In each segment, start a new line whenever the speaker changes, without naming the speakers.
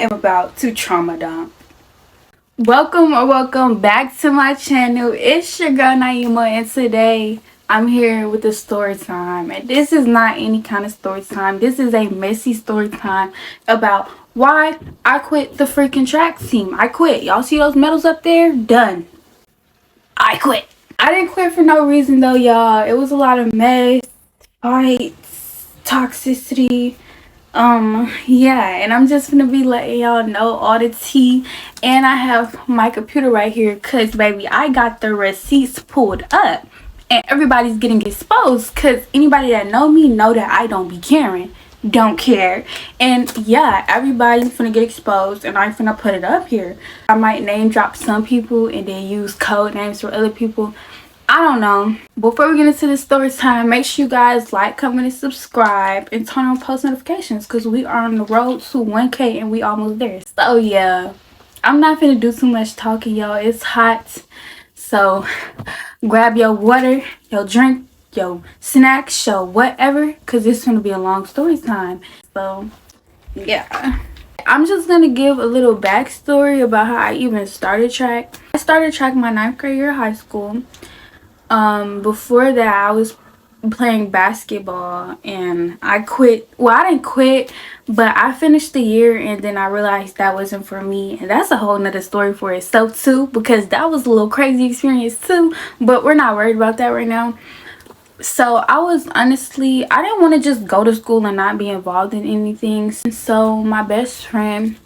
am about to trauma dump. Welcome back to my channel. It's your girl Naima, and today I'm here with a story time. And this is not any kind of story time. This is a messy story time about why I quit the freaking track team. I quit. Y'all see those medals up there? Done. I quit. I didn't quit for no reason though, y'all. It was a lot of mess, fights, toxicity. Yeah, and I'm just gonna be letting y'all know all the tea. And I have my computer right here because baby, I got the receipts pulled up and everybody's getting exposed because anybody that know me know that I don't be caring, don't care. And yeah, everybody's gonna get exposed and I'm gonna put it up here. I might name drop some people and then use code names for other people. I don't know. Before we get into the story time, make sure you guys like, comment, and subscribe, and turn on post notifications because we are on the road to 1K and we almost there. So yeah, I'm not gonna do too much talking, y'all. It's hot, so grab your water, your drink, your snacks, your whatever, because it's gonna be a long story time. So yeah, I'm just gonna give a little backstory about how I even started track. I started track my 9th grade year of high school. Before that I was playing basketball and I quit. Well, I didn't quit, but I finished the year and then I realized that wasn't for me, and that's a whole nother story for itself too, because that was a little crazy experience too, but we're not worried about that right now. So I was honestly, I didn't want to just go to school and not be involved in anything. So my best friend,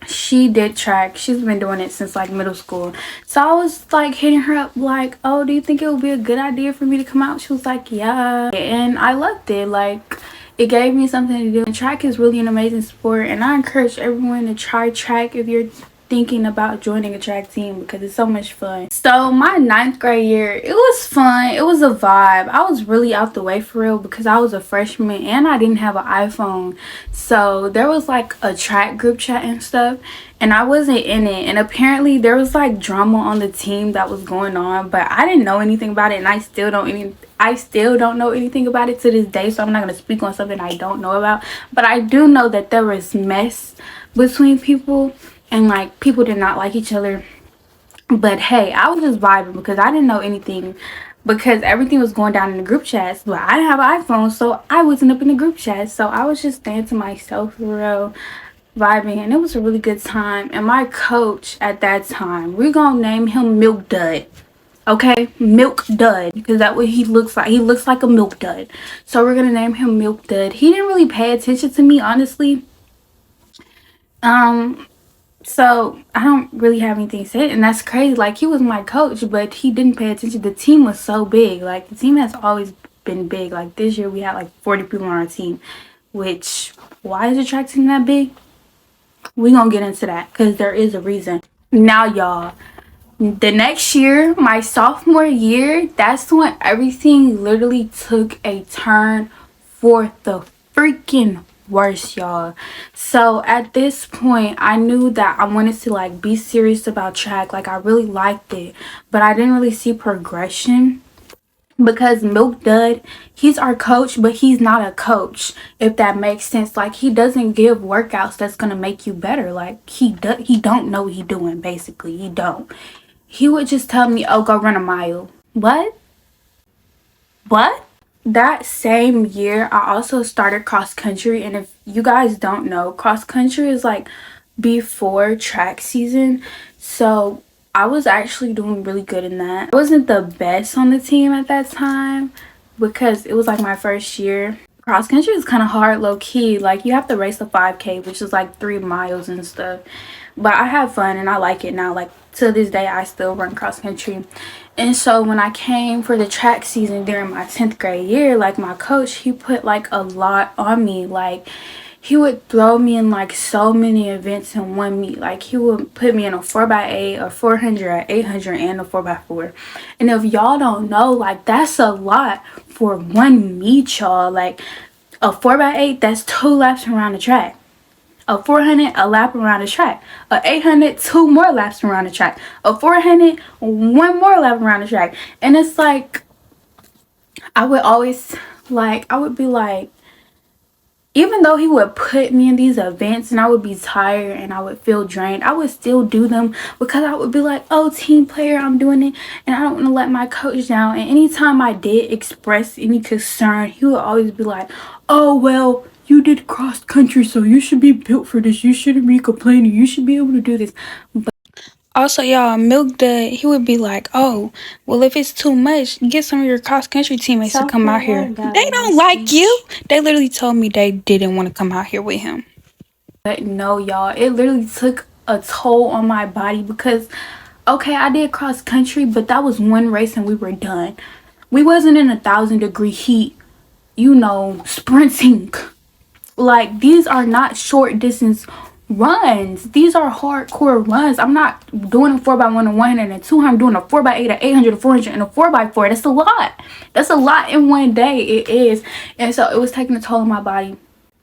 she did track. She's been doing it since like middle school. So I was like hitting her up like, oh, do you think it would be a good idea for me to come out? She was like, yeah. And I loved it. Like, it gave me something to do. And track is really an amazing sport, and I encourage everyone to try track if you're thinking about joining a track team because it's so much fun. So my 9th grade year, it was fun. It was a vibe. I was really out the way for real because I was a freshman and I didn't have an iPhone. So there was like a track group chat and stuff, and I wasn't in it. And apparently there was like drama on the team that was going on, but I didn't know anything about it, and I still don't know anything about it to this day. So I'm not going to speak on something I don't know about, but I do know that there was mess between people and like people did not like each other. But hey, I was just vibing because I didn't know anything, because everything was going down in the group chats, but I didn't have an iPhone, so I wasn't up in the group chat. So I was just staying to myself for real, vibing, and it was a really good time. And my coach at that time, we're gonna name him Milk Dud. Okay, Milk Dud, because that's what he looks like. He looks like a milk dud, so we're gonna name him Milk Dud. He didn't really pay attention to me, honestly. So I don't really have anything to say, and that's crazy. Like, he was my coach, but he didn't pay attention. The team was so big. Like, the team has always been big. Like, this year we had like 40 people on our team, which, why is the track team that big? We gonna get into that because there is a reason. Now y'all, the next year, my sophomore year, that's when everything literally took a turn for the freaking worse, y'all. So at this point, I knew that I wanted to like be serious about track. Like, I really liked it, but I didn't really see progression because Milk Dud, he's our coach, but he's not a coach, if that makes sense. Like, he doesn't give workouts that's gonna make you better. Like, he don't know what he doing. Basically, he don't. He would just tell me, oh, go run a mile. What? That same year, I also started cross country. And if you guys don't know, cross country is like before track season. So I was actually doing really good in that. I wasn't the best on the team at that time because it was like my first year. Cross country is kind of hard, low key. Like, you have to race a 5K, which is like 3 miles and stuff. But I have fun and I like it now. Like, to this day, I still run cross country. And so when I came for the track season during my 10th grade year, like, my coach, he put like a lot on me. Like, he would throw me in like so many events in one meet. Like, he would put me in a 4x8, a 400, a 800, and a 4x4. And if y'all don't know, like, that's a lot for one meet, y'all. Like, a 4x8, that's 2 laps around the track. A 400, a lap around the track. A 800, 2 more laps around the track. A 400, 1 more lap around the track. And it's like, I would be like, even though he would put me in these events and I would be tired and I would feel drained, I would still do them because I would be like, oh, team player, I'm doing it and I don't want to let my coach down. And anytime I did express any concern, he would always be like, oh, well, you did cross country, so you should be built for this. You shouldn't be complaining. You should be able to do this. But also, y'all, Milk Dud, he would be like, oh, well, if it's too much, get some of your cross-country teammates to come out here. They don't like you. They literally told me they didn't want to come out here with him. But no, y'all, it literally took a toll on my body because, okay, I did cross-country, but that was one race and we were done. We wasn't in 1,000-degree heat, you know, sprinting. Like, these are not short distance runs. These are hardcore runs. I'm not doing a 4x1 and 100 and 200. I'm doing a 4x8, a 800, a 400, and a 4x4. That's a lot. That's a lot in one day. It is. And so it was taking a toll on my body.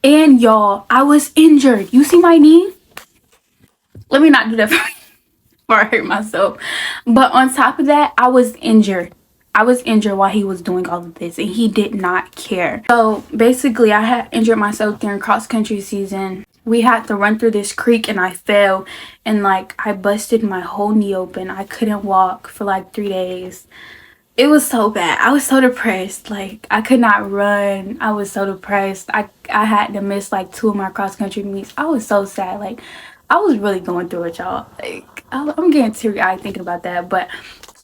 And y'all, I was injured. You see my knee? Let me not do that before I hurt myself. But on top of that, I was injured. I was injured while he was doing all of this and he did not care. So basically I had injured myself during cross country season. We had to run through this creek and I fell and like I busted my whole knee open. I couldn't walk for like 3 days. It was so bad. I was so depressed. Like I could not run. I was so depressed. I had to miss like 2 of my cross country meets. I was so sad. Like I was really going through it, y'all. Like I'm getting teary-eyed thinking about that, but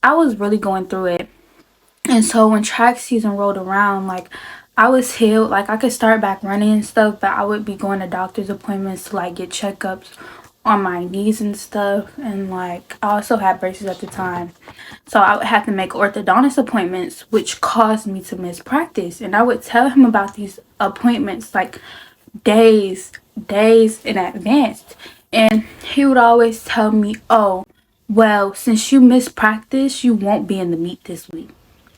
I was really going through it. And so when track season rolled around, like I was healed. Like I could start back running and stuff, but I would be going to doctor's appointments to like get checkups on my knees and stuff. And like I also had braces at the time, so I would have to make orthodontist appointments, which caused me to miss practice. And I would tell him about these appointments like days in advance, and he would always tell me, oh, well, since you missed practice, you won't be in the meet this week.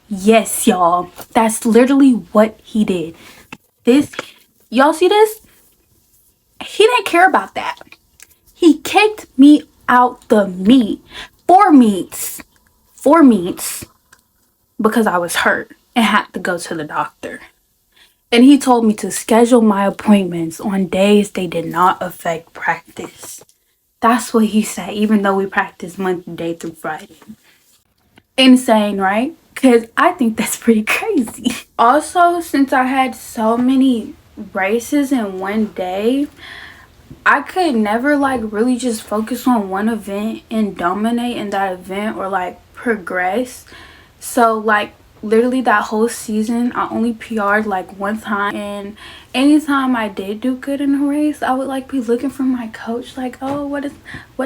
Yes, y'all, that's literally what he did. This, y'all see this? He didn't care about that. He kicked me out the meet. 4 meets because I was hurt and had to go to the doctor. And he told me to schedule my appointments on days they did not affect practice. That's what he said, even though we practice Monday through Friday. Insane, right? Because I think that's pretty crazy. Also, since I had so many races in one day, I could never like really just focus on one event and dominate in that event or like progress. So like literally that whole season I only PR'd like 1 time, and anytime I did do good in a race I would like be looking for my coach like, oh, what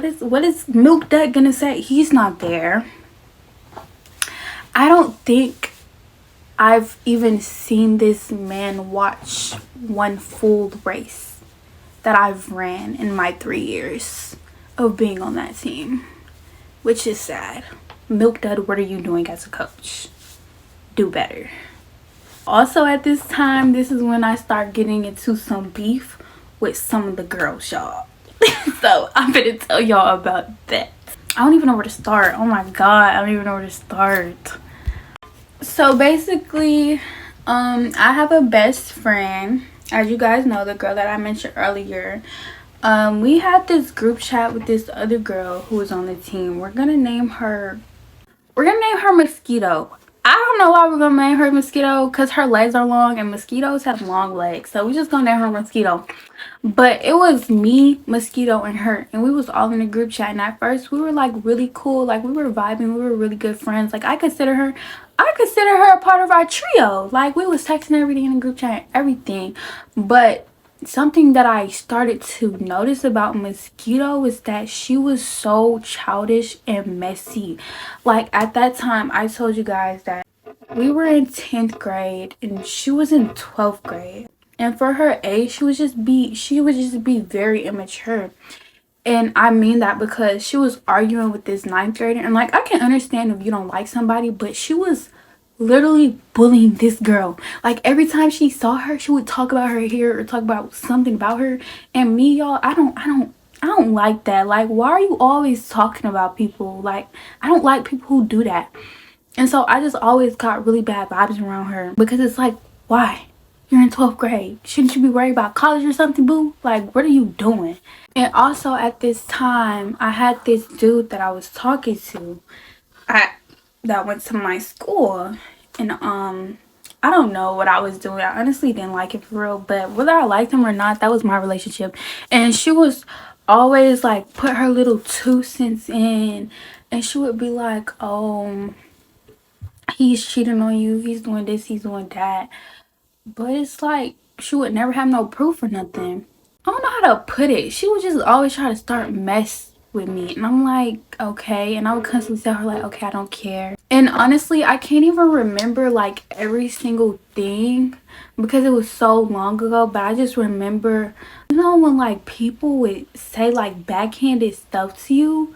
is Milk Dud gonna say? He's not there. I don't think I've even seen this man watch one full race that I've ran in my 3 years of being on that team, which is sad. Milk Dud, what are you doing as a coach? Do better. Also at this time, this is when I start getting into some beef with some of the girls, y'all. So I'm gonna tell y'all about that. I don't even know where to start. Oh my god, I don't even know where to start. So basically, I have a best friend. As you guys know, the girl that I mentioned earlier. We had this group chat with this other girl who was on the team. We're gonna name her Mosquito. I don't know why we're gonna name her Mosquito, because her legs are long and mosquitoes have long legs, so we just gonna name her Mosquito. But it was me, Mosquito, and her, and we was all in a group chat. And at first we were like really cool, like we were vibing, we were really good friends. Like I consider her a part of our trio. Like we was texting everything in the group chat and everything. But something that I started to notice about Mosquito was that she was so childish and messy. Like at that time, I told you guys that we were in 10th grade and she was in 12th grade. And for her age, she would just be very immature. And I mean that because she was arguing with this 9th grader. And like, I can understand if you don't like somebody, but she was literally bullying this girl. Like every time she saw her, she would talk about her hair or talk about something about her. And me, y'all, I don't like that. Like, why are you always talking about people? Like, I don't like people who do that. And so I just always got really bad vibes around her because it's like, why? You're in 12th grade. Shouldn't you be worried about college or something, boo? Like, what are you doing? And also at this time, I had this dude that I was talking to that went to my school. And I don't know what I was doing. I honestly didn't like it for real. But whether I liked him or not, that was my relationship. And she was always like put her little 2 cents in. And she would be like, oh, he's cheating on you. He's doing this. He's doing that. But it's like she would never have no proof or nothing. I don't know how to put it. She would just always try to start mess with me. And I'm like, okay. And I would constantly tell her like, okay, I don't care. And honestly, I can't even remember like every single thing because it was so long ago. But I just remember, you know, when like people would say like backhanded stuff to you.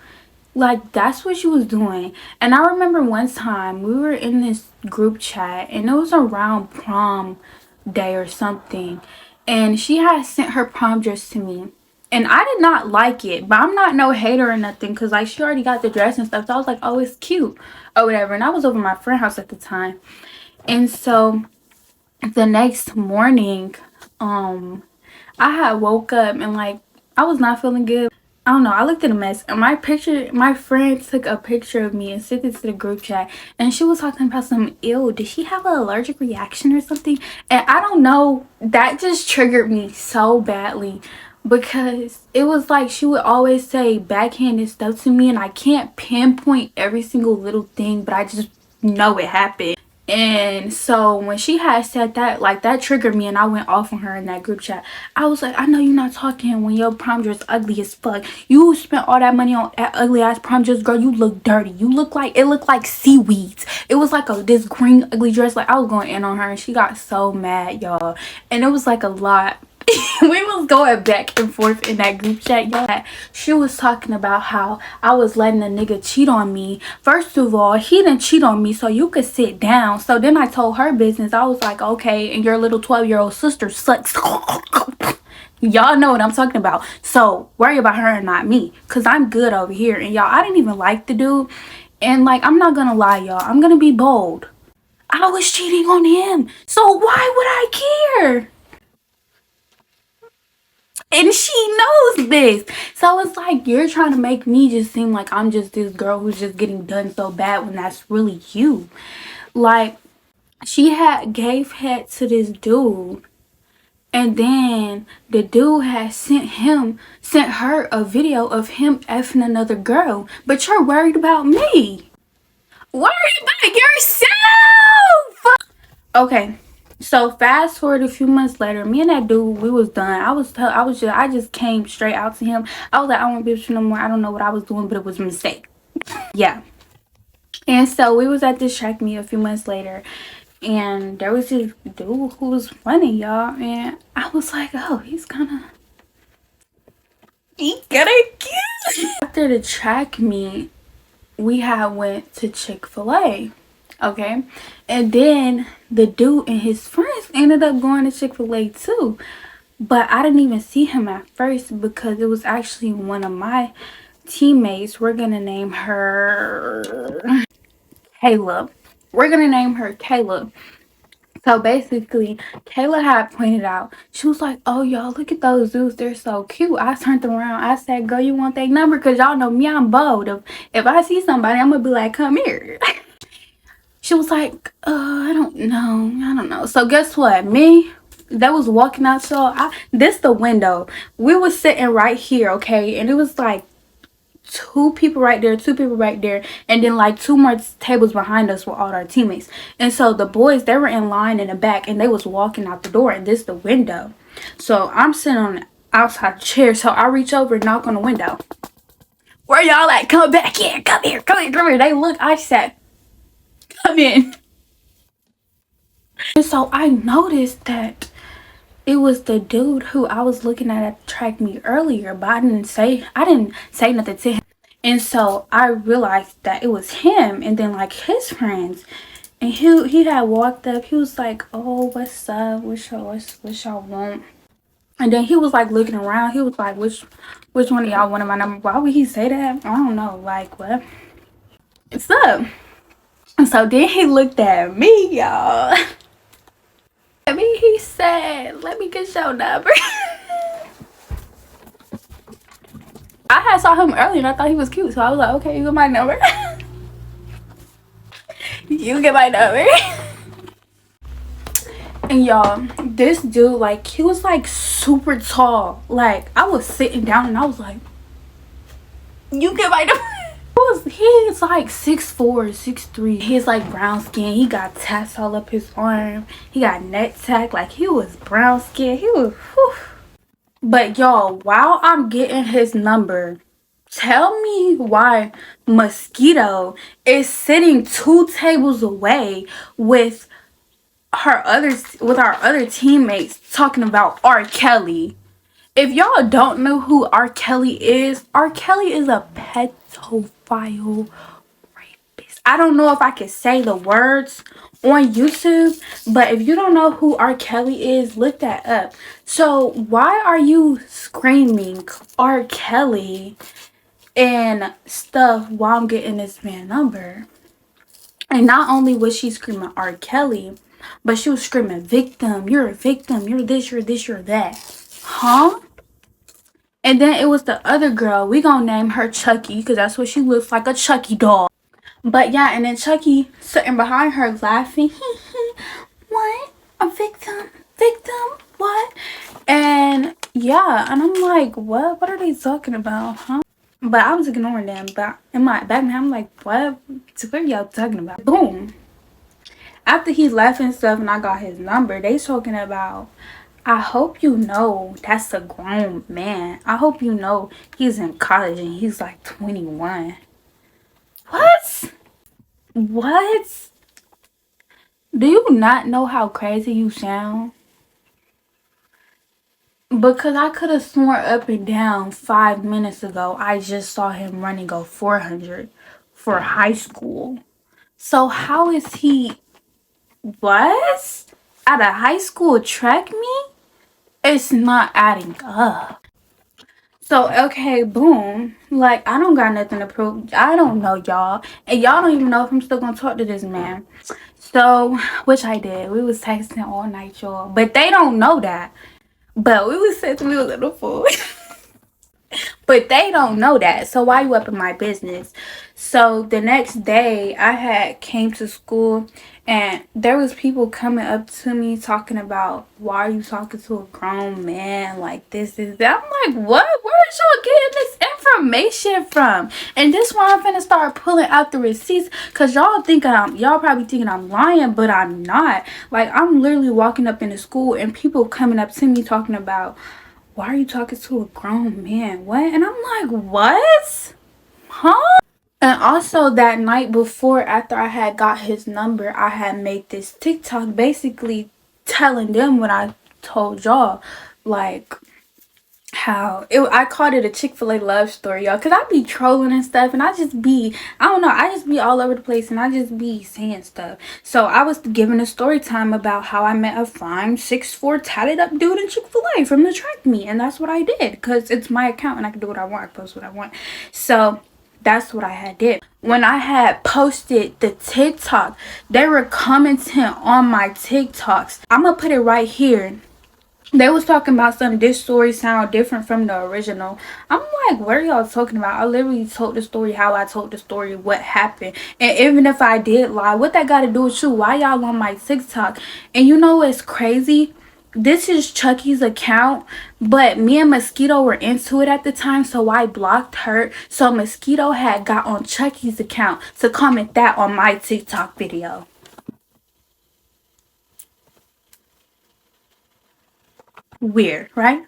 Like, that's what she was doing. And I remember one time we were in this group chat and it was around prom day or something, and she had sent her prom dress to me, and I did not like it, but I'm not no hater or nothing because like she already got the dress and stuff, so I was like, oh, it's cute or whatever. And I was over my friend's house at the time, and so the next morning I had woke up and like I was not feeling good. I don't know. I looked at a mess. And my friend took a picture of me and sent it to the group chat. And she was talking about some, ew, did she have an allergic reaction or something? And I don't know. That just triggered me so badly. Because it was like she would always say backhanded stuff to me. And I can't pinpoint every single little thing. But I just know it happened. And so when she had said that, like, that triggered me and I went off on her in that group chat. I was like, I know you're not talking when your prom dress ugly as fuck. You spent all that money on that ugly ass prom dress, girl. You look dirty. You look like, it looked like seaweeds. It was like this green ugly dress. Like, I was going in on her and she got so mad, y'all. And it was like a lot. We was going back and forth in that group chat, y'all. She was talking about how I was letting a nigga cheat on me. First of all, he didn't cheat on me, so you could sit down. So then I told her business. I was like, okay, and your little 12-year-old sister sucks. Y'all know what I'm talking about. So worry about her and not me, because I'm good over here. And y'all, I didn't even like the dude. And like, I'm not gonna lie, y'all, I'm gonna be bold. I was cheating on him, so why would I care? And she knows this. So it's like, you're trying to make me just seem like I'm just this girl who's just getting done so bad when that's really you. Like, she had gave head to this dude, and then the dude had sent her a video of him effing another girl. But you're worried about me. Worry about yourself. Okay. So fast forward a few months later, me and that dude, we was done. I just came straight out to him. I was like, I don't want to be with you no more. I don't know what I was doing, but it was a mistake. Yeah. And so we was at this track meet a few months later, and there was this dude who was funny, y'all. And I was like, oh, he's kind of cute. After the track meet, we had went to Chick-fil-A. Okay, and then the dude and his friends ended up going to Chick-fil-A too, but I didn't even see him at first because it was actually one of my teammates. We're gonna name her Kayla. We're gonna name her Kayla. So basically, Kayla had pointed out, she was like, oh, y'all, look at those dudes, they're so cute. I turned around, I said, girl, you want their number? Because y'all know me, I'm bold. If I see somebody, I'm gonna be like, come here. She was like, I don't know. So guess what? Me, that was walking out, so this the window. We was sitting right here, okay? And it was like two people right there, and then like two more tables behind us with all our teammates. And so the boys, they were in line in the back, and they was walking out the door, and this the window. So I'm sitting on the outside chair, so I reach over and knock on the window. Where y'all at? Come back here. Come here. They look, I said, come in. And so I noticed that it was the dude who I was looking at the track meet earlier, but I didn't say nothing to him. And so I realized that it was him, and then like his friends. And he had walked up, he was like, oh, what's up? What y'all want? And then he was like looking around, he was like, which one of y'all wanted my number? Why would he say that? I don't know, like, what? What's up? And so then he looked at me, y'all. I mean, he said, let me get your number. I had saw him earlier and I thought he was cute, so I was like, okay, you get my number. You get my number. And y'all, this dude, like, he was like super tall. Like, I was sitting down and I was like, you get my number. He's like 6'4", 6'3". He's like brown skin. He got tats all up his arm. He got neck tack. Like, he was brown skin. He was, whew. But y'all, while I'm getting his number, tell me why Mosquito is sitting 2 tables away with our other teammates talking about R. Kelly. If y'all don't know who R. Kelly is a pedophile rapist. I don't know if I can say the words on YouTube, but if you don't know who R. Kelly is, look that up. So why are you screaming R. Kelly and stuff while I'm getting this man number? And not only was she screaming R. Kelly, but she was screaming victim, you're a victim, you're this, you're this, you're that. Huh? And then it was the other girl. We gonna name her Chucky because that's what she looks like, a Chucky doll. But yeah, and then Chucky sitting behind her laughing. What? A victim? Victim? What? And yeah, and I'm like, what? What are they talking about, huh? But I was ignoring them. But in my back, I'm like, what? What are y'all talking about? Boom. After he's laughing and stuff and I got his number, they talking about, I hope you know that's a grown man. I hope you know he's in college and he's like 21. What? What? Do you not know how crazy you sound? Because I could have sworn up and down 5 minutes ago I just saw him running go 400 for high school. So how is he, what? At a high school track meet? It's not adding up. So, okay, boom. Like, I don't got nothing to prove. I don't know, y'all. And y'all don't even know if I'm still gonna talk to this man. So, which I did. We was texting all night, y'all. But they don't know that. But we was texting, we was on the phone. But they don't know that. So why you up in my business? So the next day I had came to school and there was people coming up to me talking about, why are you talking to a grown man like this is that? I'm like, what? Where is y'all getting this information from? And this why I'm finna start pulling out the receipts, because y'all probably thinking I'm lying, but I'm not. Like, I'm literally walking up in the school and people coming up to me talking about, why are you talking to a grown man? What? And I'm like, what? Huh? And also that night before, after I had got his number, I had made this TikTok basically telling them what I told y'all. Like, I called it a Chick-fil-A love story, y'all, because I be trolling and stuff, and I just be all over the place, and I just be saying stuff. So I was giving a story time about how I met a fine 6'4" tatted up dude in Chick-fil-A from the track meet, and that's what I did, because it's my account and I can do what I want. I post what I want. So that's what I had did. When I had posted the TikTok, they were commenting on my TikToks. I'm gonna put it right here. They was talking about something, this story sound different from the original. I'm like, what are y'all talking about? I literally told the story how I told the story, what happened. And even if I did lie, what that got to do with you? Why y'all on my TikTok? And you know what's crazy? This is Chucky's account, but me and Mosquito were into it at the time, so I blocked her. So Mosquito had got on Chucky's account to comment that on my TikTok video. Weird, right?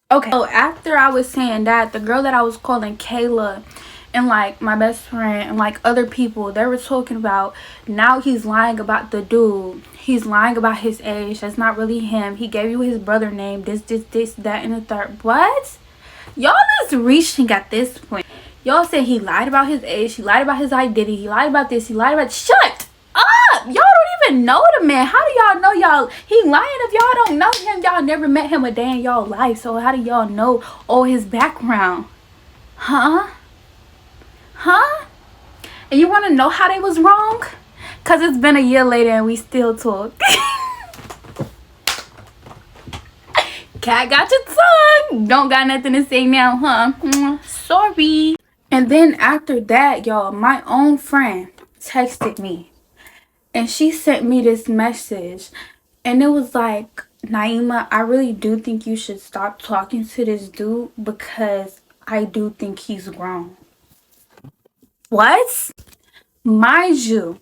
Okay, so after I was saying that, the girl that I was calling Kayla and like my best friend and like other people, they were talking about, now he's lying about the dude. He's lying about his age. That's not really him. He gave you his brother name, this, that, and the third. What? Y'all is reaching at this point. Y'all said he lied about his age, he lied about his identity, he lied about this, he lied about, shut up! Y'all don't even know the man. How do y'all know he lying if y'all don't know him? Y'all never met him a day in y'all life, so how do y'all know all his background? Huh? And you want to know how they was wrong? Because it's been a year later and we still talk. Cat got your tongue. Don't got nothing to say now, huh? Sorry. And then after that, y'all, my own friend texted me. And she sent me this message. And it was like, Naima, I really do think you should stop talking to this dude because I do think he's grown. What? Mind you,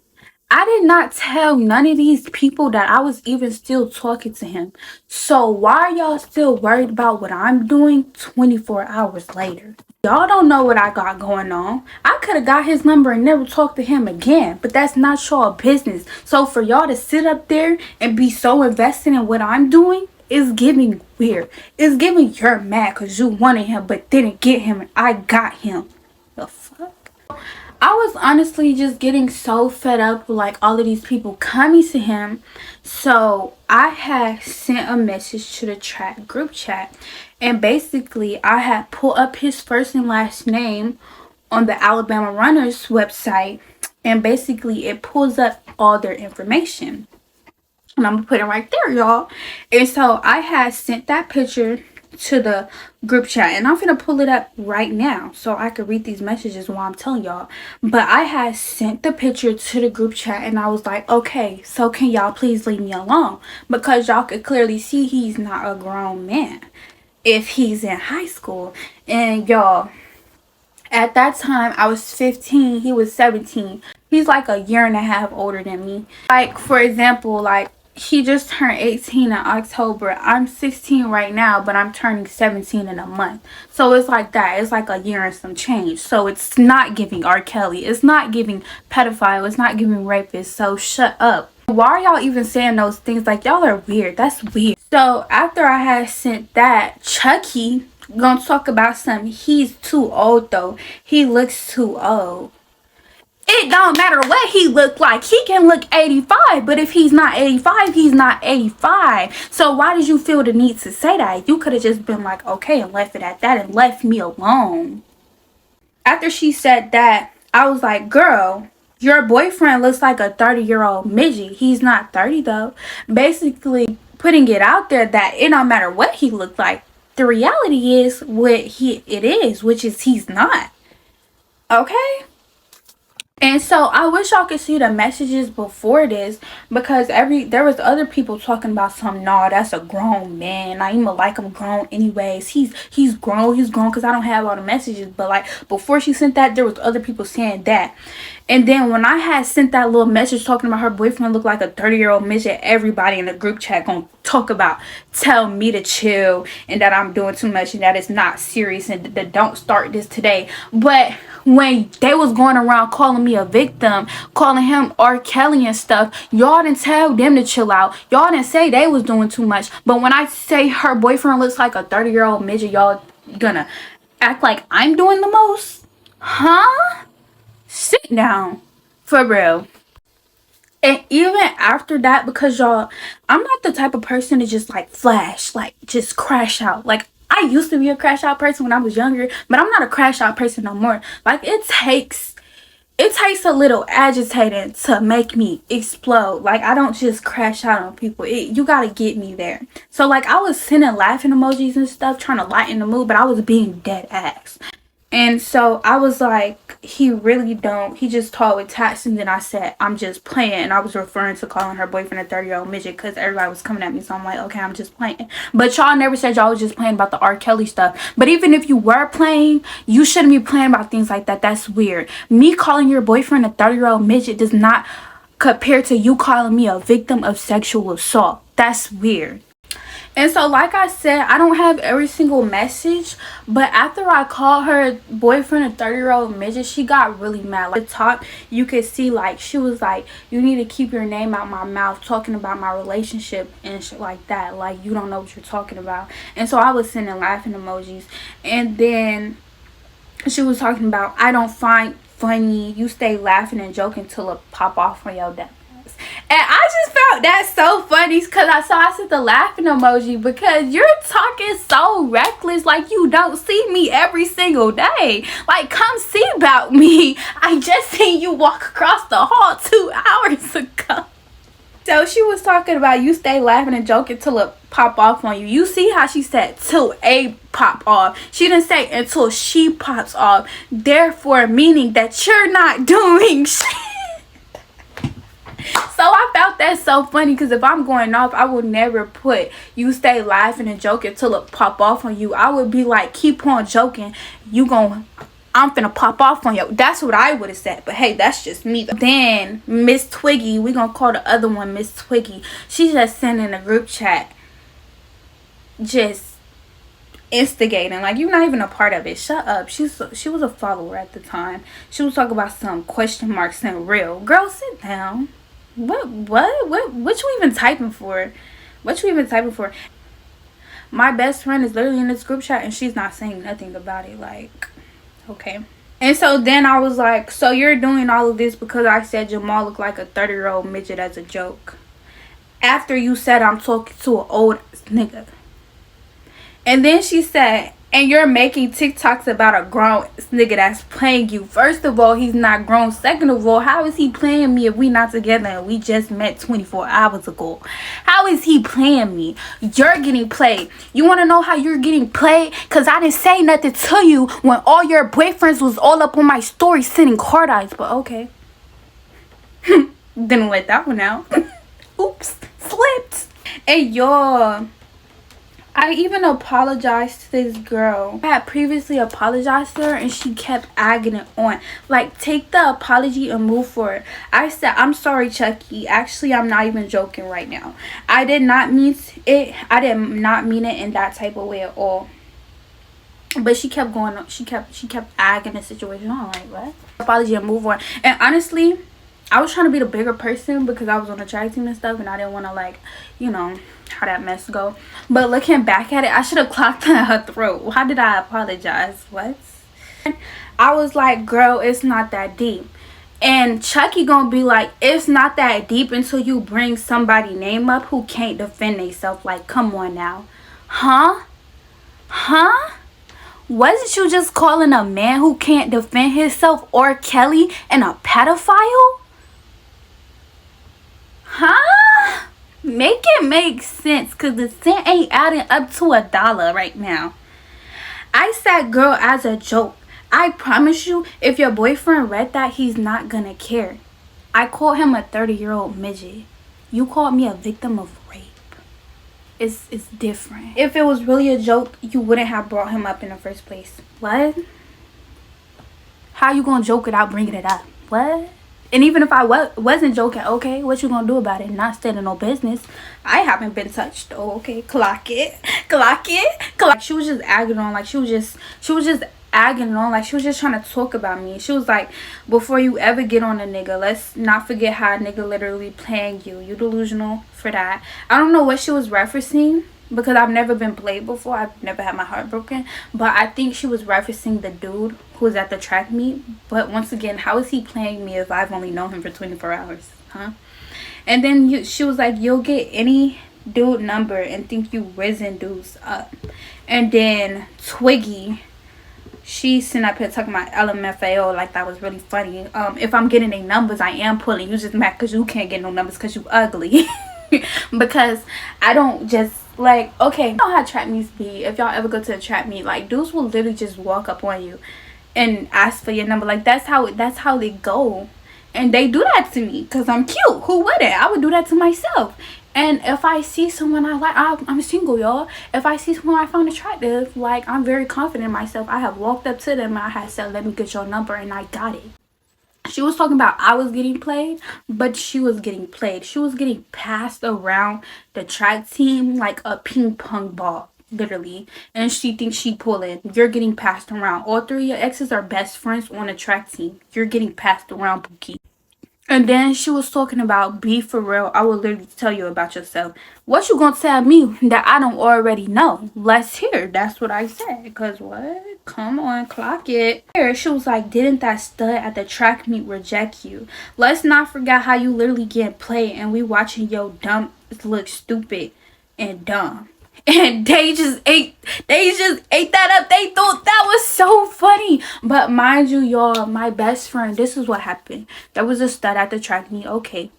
I did not tell none of these people that I was even still talking to him. So why are y'all still worried about what I'm doing 24 hours later? Y'all don't know what I got going on. I could have got his number and never talked to him again, but that's not y'all business. So for y'all to sit up there and be so invested in what I'm doing is giving weird. It's giving you're mad because you wanted him but didn't get him and I got him. The fuck? I was honestly just getting so fed up with like all of these people coming to him. So I had sent a message to the group chat. And basically I had pulled up his first and last name on the Alabama Runners website. And basically it pulls up all their information. And I'm going to put it right there, y'all. And so I had sent that picture to the group chat, and I'm gonna pull it up right now so I could read these messages while I'm telling y'all. But I had sent the picture to the group chat and I was like, okay, so can y'all please leave me alone, because y'all could clearly see he's not a grown man if he's in high school. And y'all, at that time I was 15, he was 17. He's like a year and a half older than me. Like, for example, like he just turned 18 in October. I'm 16 right now, but I'm turning 17 in a month. So it's like that. It's like a year and some change. So it's not giving R. Kelly. It's not giving pedophile. It's not giving rapist. So shut up. Why are y'all even saying those things? Like, y'all are weird. That's weird. So after I had sent that, Chucky gonna talk about something. He's too old though. He looks too old. It don't matter what he look like. He can look 85, but if he's not 85, he's not 85. So why did you feel the need to say that? You could have just been like, okay, and left it at that and left me alone. After she said that, I was like, girl, your boyfriend looks like a 30-year-old midget. He's not 30 though. Basically putting it out there that it don't matter what he looked like. The reality is what it is, which is he's not. Okay? And so I wish y'all could see the messages before this, because there was other people talking about some, nah, that's a grown man. I even like him grown anyways. He's grown because I don't have all the messages. But like before she sent that, there was other people saying that. And then when I had sent that little message talking about her boyfriend looked like a 30-year-old midget, everybody in the group chat gonna talk about, tell me to chill and that I'm doing too much and that it's not serious and that don't start this today. But when they was going around calling me a victim, calling him R. Kelly and stuff, y'all didn't tell them to chill out. Y'all didn't say they was doing too much. But when I say her boyfriend looks like a 30-year-old midget, y'all gonna act like I'm doing the most? Huh? Sit down. For real. And even after that, because y'all, I'm not the type of person to just like flash, like just crash out. Like, I used to be a crash out person when I was younger, but I'm not a crash out person no more. Like, it takes a little agitating to make me explode. Like, I don't just crash out on people. You gotta get me there. So like, I was sending laughing emojis and stuff, trying to lighten the mood, but I was being dead ass. And so I was like, he just told with text. And then I said, I'm just playing. And I was referring to calling her boyfriend a 30-year-old midget because everybody was coming at me. So I'm like, okay, I'm just playing. But y'all never said y'all was just playing about the R. Kelly stuff. But even if you were playing, you shouldn't be playing about things like that. That's weird. Me calling your boyfriend a 30-year-old midget does not compare to you calling me a victim of sexual assault. That's weird. And so like I said, I don't have every single message, but after I called her boyfriend a 30-year-old midget, she got really mad. Like, at the top, you could see like she was like, you need to keep your name out my mouth talking about my relationship and shit like that. Like, you don't know what you're talking about. And so I was sending laughing emojis. And then she was talking about, I don't find funny, you stay laughing and joking till it pop off on your dad. And I just found that so funny because I sent the laughing emoji, because you're talking so reckless, like you don't see me every single day. Like, come see about me. I just seen you walk across the hall 2 hours ago. So she was talking about you stay laughing and joking till it pop off on you. You see how she said till a pop off. She didn't say until she pops off. Therefore meaning that you're not doing shit. So I felt that so funny because if I'm going off, I would never put you stay laughing and joking till it pop off on you. I would be like, keep on joking. I'm finna pop off on you. That's what I would have said. But hey, that's just me. Then Miss Twiggy, we gonna call the other one Miss Twiggy. She just sent in a group chat, just instigating. Like, you're not even a part of it. Shut up. She was a follower at the time. She was talking about some question marks and real. Girl, sit down. What you even typing for? What you even typing for? My best friend is literally in this group chat and she's not saying nothing about it. Like, okay. And so then I was like, so you're doing all of this because I said Jamal looked like a 30-year-old midget as a joke, after you said I'm talking to an old nigga. And then she said, and you're making TikToks about a grown nigga that's playing you. First of all, he's not grown. Second of all, how is he playing me if we not together and we just met 24 hours ago? How is he playing me? You're getting played. You want to know how you're getting played? Because I didn't say nothing to you when all your boyfriends was all up on my story sending hard eyes. But okay. Didn't let that one out. Oops. Slipped. And y'all, I even apologized to this girl. I had previously apologized to her and she kept egging it on. Like, take the apology and move forward. I said, I'm sorry, Chucky. Actually, I'm not even joking right now. I did not mean it. I did not mean it in that type of way at all. But she kept going on. She kept egging the situation. I'm like, what? Apology and move on. And honestly, I was trying to be the bigger person because I was on the track team and stuff, and I didn't want to, like, you know, how that mess go. But looking back at it, I should have clocked in her throat. Why did I apologize? What? I was like, girl, it's not that deep. And Chucky gonna be like, it's not that deep until you bring somebody name up who can't defend themselves. Like, come on now. Huh? Wasn't you just calling a man who can't defend himself or Kelly and a pedophile? Huh? Make it make sense, because the cent ain't adding up to $1 right now. I said girl as a joke. I promise you, if your boyfriend read that, he's not gonna care. I called him a 30-year-old midget. You called me a victim of rape. It's different. If it was really a joke, you wouldn't have brought him up in the first place. What? How you gonna joke without bringing it up? What? And even if I wasn't joking, okay, what you gonna do about it? Not standing no business. I haven't been touched though. Okay, clock it. She was just egging on, like she was just egging on, like she was just trying to talk about me. She was like, before you ever get on a nigga, let's not forget how a nigga literally playing you. You delusional for that. I don't know what she was referencing, because I've never been played before. I've never had my heart broken. But I think she was referencing the dude who was at the track meet. But once again, how is he playing me if I've only known him for 24 hours? Huh? And then she was like, you'll get any dude number and think you risen dudes up. And then Twiggy, she sent up here talking about LMFAO like that was really funny. If I'm getting any numbers, I am pulling. You just mad because you can't get no numbers because you ugly. Because I don't just, like, okay, you know how trap meets be. If y'all ever go to a trap meet, like, dudes will literally just walk up on you and ask for your number. Like, that's how they go. And they do that to me because I'm cute. Who wouldn't? I would do that to myself. And if I see someone I like, I'm single, y'all. If I see someone I find attractive, like, I'm very confident in myself. I have walked up to them and I had said, let me get your number, and I got it. She was talking about I was getting played, but she was getting played. She was getting passed around the track team like a ping pong ball, literally. And she thinks she pulling. You're getting passed around. All three of your exes are best friends on a track team. You're getting passed around, Pookie. And then she was talking about, be for real. I will literally tell you about yourself. What you gonna tell me that I don't already know? Let's hear. That's what I said. Because what? Come on, clock it. She was like, didn't that stud at the track meet reject you? Let's not forget how you literally get played and we watching your dumb look stupid and dumb. And they just ate that up. They thought that was so funny. But mind you, y'all, my best friend, this is what happened. There was a stud at the track meet. Okay,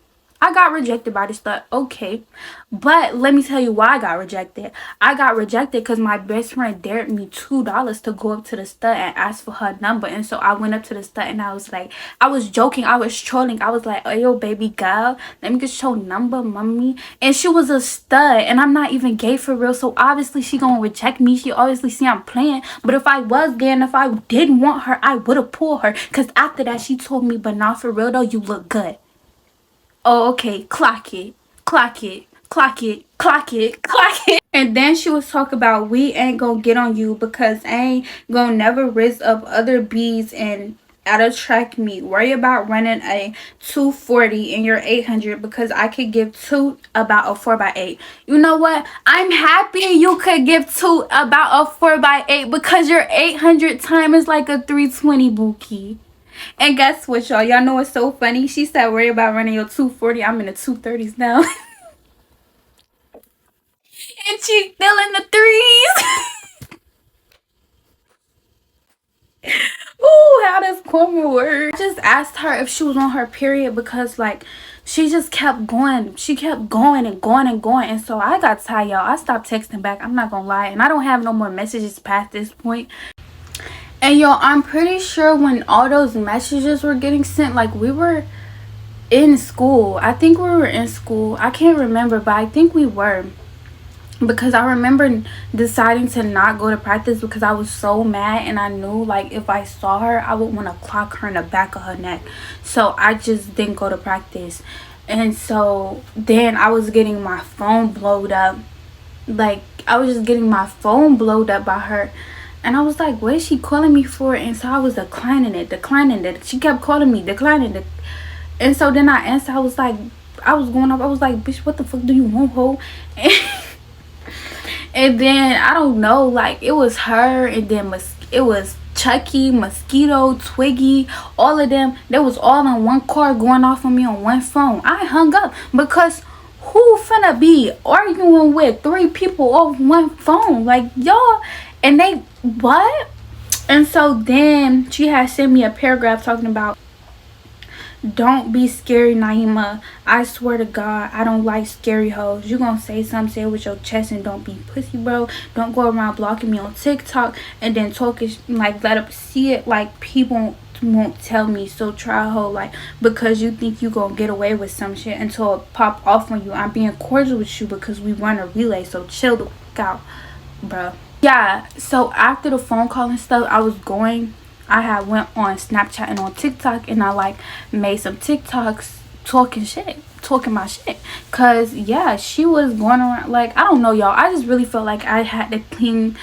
I got rejected by the stud, okay. But let me tell you why I got rejected. I got rejected because my best friend dared me $2 to go up to the stud and ask for her number. And so I went up to the stud and I was like, I was joking, I was trolling. I was like, oh, yo, baby girl, let me get your number, mommy. And she was a stud and I'm not even gay for real. So obviously she gonna reject me. She obviously see I'm playing. But if I was gay and if I did want her, I would have pulled her. Because after that, she told me, but not for real though, you look good. Oh, okay, clock it, clock it, clock it, clock it, clock it. And then she was talking about we ain't gonna get on you because I ain't gonna never raise up other bees and at a track meet. Worry about running a 240 in your 800 because I could give two about a 4x8. You know what? I'm happy you could give two about a 4x8 because your 800 time is like a 320 bookie. And guess what, y'all? Y'all know what's so funny? She said, worry about running your 240. I'm in the 230s now. And she's still in the threes. Ooh, how does karma work? I just asked her if she was on her period because, like, she just kept going. She kept going and going and going. And so I got tired, y'all. I stopped texting back. I'm not gonna lie. And I don't have no more messages past this point. And, yo, I'm pretty sure when all those messages were getting sent, like, we were in school. I think we were in school. I can't remember, but I think we were. Because I remember deciding to not go to practice because I was so mad and I knew like if I saw her I would want to clock her in the back of her neck. So I just didn't go to practice. And so then I was getting my phone blowed up. Like I was just getting my phone blowed up by her. And I was like, what is she calling me for? And so I was declining it. She kept calling me, declining it. And so then I answered. I was like, I was going up. I was like, bitch, what the fuck do you want, ho? And then I don't know, like it was her and then it was Chucky, Mosquito, Twiggy, all of them. They was all in one car going off on me on one phone. I hung up because who finna be arguing with three people off one phone? Like y'all, and they what? And so then she had sent me a paragraph talking about, don't be scary, Naima. I swear to God, I don't like scary hoes. You gonna say something, say it with your chest, and don't be pussy, bro. Don't go around blocking me on TikTok and then talking like let up see it like people won't tell me. So try hoe like because you think you gonna get away with some shit until it pop off on you. I'm being cordial with you because we run a relay. So chill the fuck out, bro. Yeah. So after the phone call and stuff, I had went on Snapchat and on TikTok and I like made some TikToks talking my shit. Cause yeah, she was going around like I don't know, y'all. I just really felt like I had to clean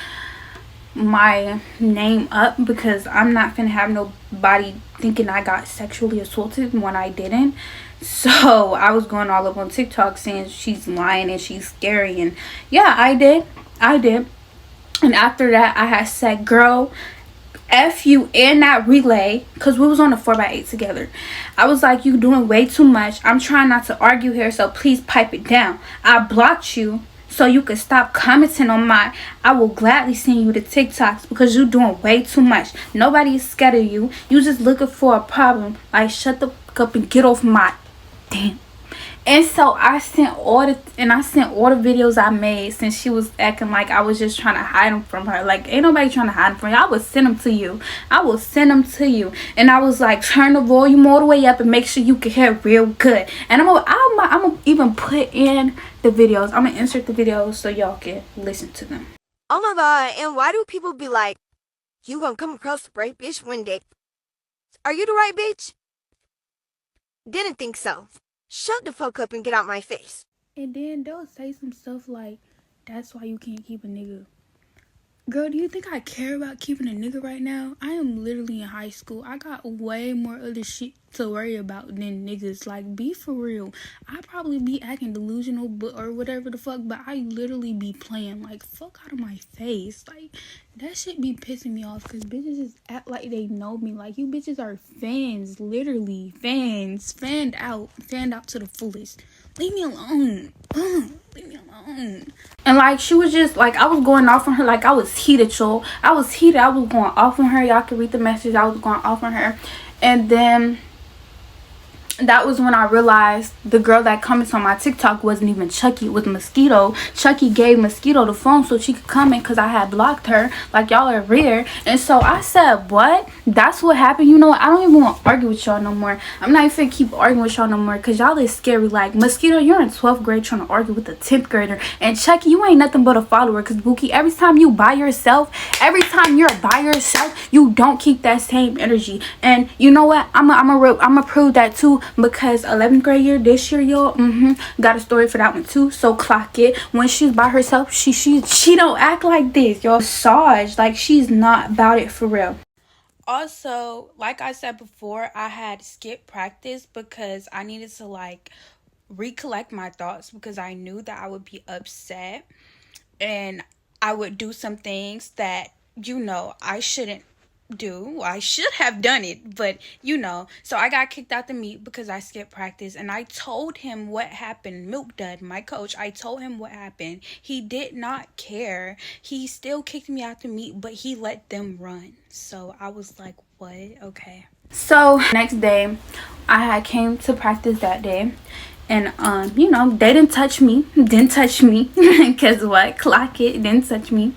my name up because I'm not finna have nobody thinking I got sexually assaulted when I didn't. So I was going all up on TikTok saying she's lying and she's scary, and yeah, I did. And after that I had said, girl, F you in that relay, because we was on a 4x8 together. I was like, you doing way too much. I'm trying not to argue here, so please pipe it down. I blocked you so you could stop commenting on my. I will gladly send you the TikToks because you doing way too much. Nobody is scared of you. You just looking for a problem. Like, shut the fuck up and get off my. Damn. And so I sent all the videos I made since she was acting like I was just trying to hide them from her. Like, ain't nobody trying to hide them from you. I will send them to you. And I was like, turn the volume all the way up and make sure you can hear real good. And I'm gonna even put in the videos. I'm gonna insert the videos so y'all can listen to them.
Oh my God, and why do people be like, you gonna come across the right bitch one day? Are you the right bitch? Didn't think so. Shut the fuck up and get out my face.
And then they'll say some stuff like, that's why you can't keep a nigga. Girl, do you think I care about keeping a nigga right now? I am literally in high school. I got way more other shit to worry about than niggas. Like, be for real. I probably be acting delusional or whatever the fuck, but I literally be playing. Like, fuck out of my face. Like, that shit be pissing me off because bitches just act like they know me. Like, you bitches are fans. Literally. Fans. Fanned out to the fullest. Leave me alone. Leave me alone. And like she was just like, I was going off on her. Like I was heated, y'all. I was heated. I was going off on her. Y'all can read the message. I was going off on her. And then that was when I realized the girl that comments on my TikTok wasn't even Chucky. It was Mosquito. Chucky gave Mosquito the phone so she could comment because I had blocked her. Like, y'all are rare. And so I said, what? That's what happened? You know what? I don't even want to argue with y'all no more. I'm not even keep arguing with y'all no more because y'all is scary. Like, Mosquito, you're in 12th grade trying to argue with a 10th grader. And Chucky, you ain't nothing but a follower because, Bookie, every time you by yourself, every time you're by yourself, you don't keep that same energy. And you know what? I'm gonna prove that too, because 11th grade year this year, y'all, got a story for that one too. So clock it. When she's by herself, she don't act like this, y'all. Massage, like, she's not about it for real. Also, like I said before, I had skipped practice because I needed to, like, recollect my thoughts because I knew that I would be upset and I would do some things that, I shouldn't do. I should have done it, but so I got kicked out the meet because I skipped practice, and I told him what happened. Milk Dud, my coach, I told him what happened. He did not care. He still kicked me out the meet, but he let them run. So I was like, what? Okay. So next day, I had came to practice that day. And they didn't touch me. Cause what? Clock it, didn't touch me.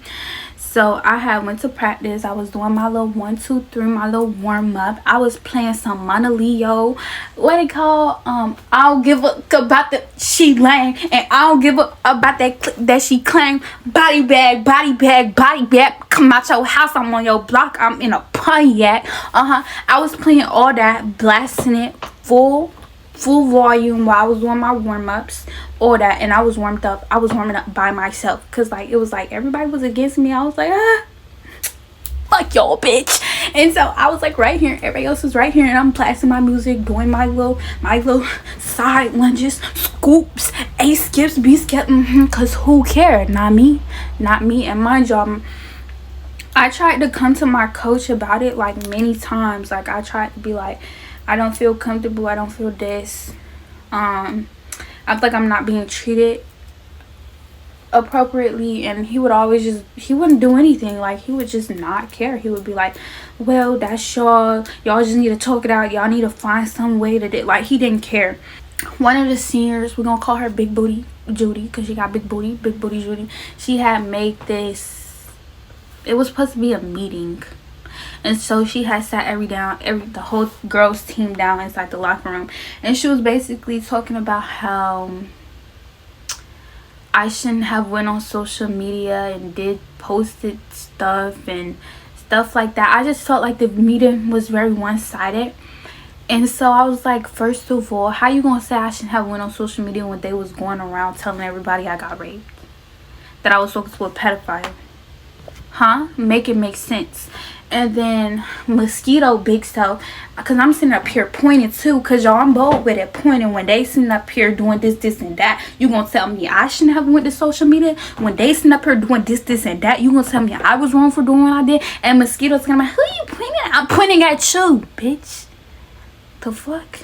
So I had went to practice. I was doing my little 1, 2, 3, my little warm up. I was playing some Mona Leo. What it called? I don't give a about the she lame, and I don't give a about that she claim. Body bag, body bag, body bag. Come out your house. I'm on your block. I'm in a Pontiac. I was playing all that, blasting it full volume while I was doing my warm-ups, all that. And I was warming up by myself because, like, it was like everybody was against me. I was like, fuck y'all, bitch. And so I was like right here, everybody else was right here, and I'm blasting my music, doing my little side lunges, scoops, A skips, B skip, because who cared? Not me. And mind y'all, I tried to come to my coach about it like many times. Like, I tried to be like, I don't feel comfortable. I don't feel this. I feel like I'm not being treated appropriately. And he would always he wouldn't do anything. Like, he would just not care. He would be like, well, that's y'all just need to talk it out. Y'all need to find some way to do. Like, he didn't care. One of the seniors, we're gonna call her Big Booty Judy because she got big booty Judy. She had made this, it was supposed to be a meeting. And so she had sat the whole girls team down inside the locker room. And she was basically talking about how I shouldn't have went on social media and did posted stuff and stuff like that. I just felt like the meeting was very one-sided. And so I was like, first of all, how you gonna say I shouldn't have went on social media when they was going around telling everybody I got raped? That I was talking to a pedophile? Make it make sense. And then Mosquito big self, because I'm sitting up here pointing too, because y'all, I'm bold with it, pointing. When they sitting up here doing this and that, you gonna tell me I shouldn't have went to social media? When they sitting up here doing this and that, you gonna tell me I was wrong for doing what I did? And Mosquito's gonna be like, who you pointing at? I'm pointing at you, bitch. The fuck?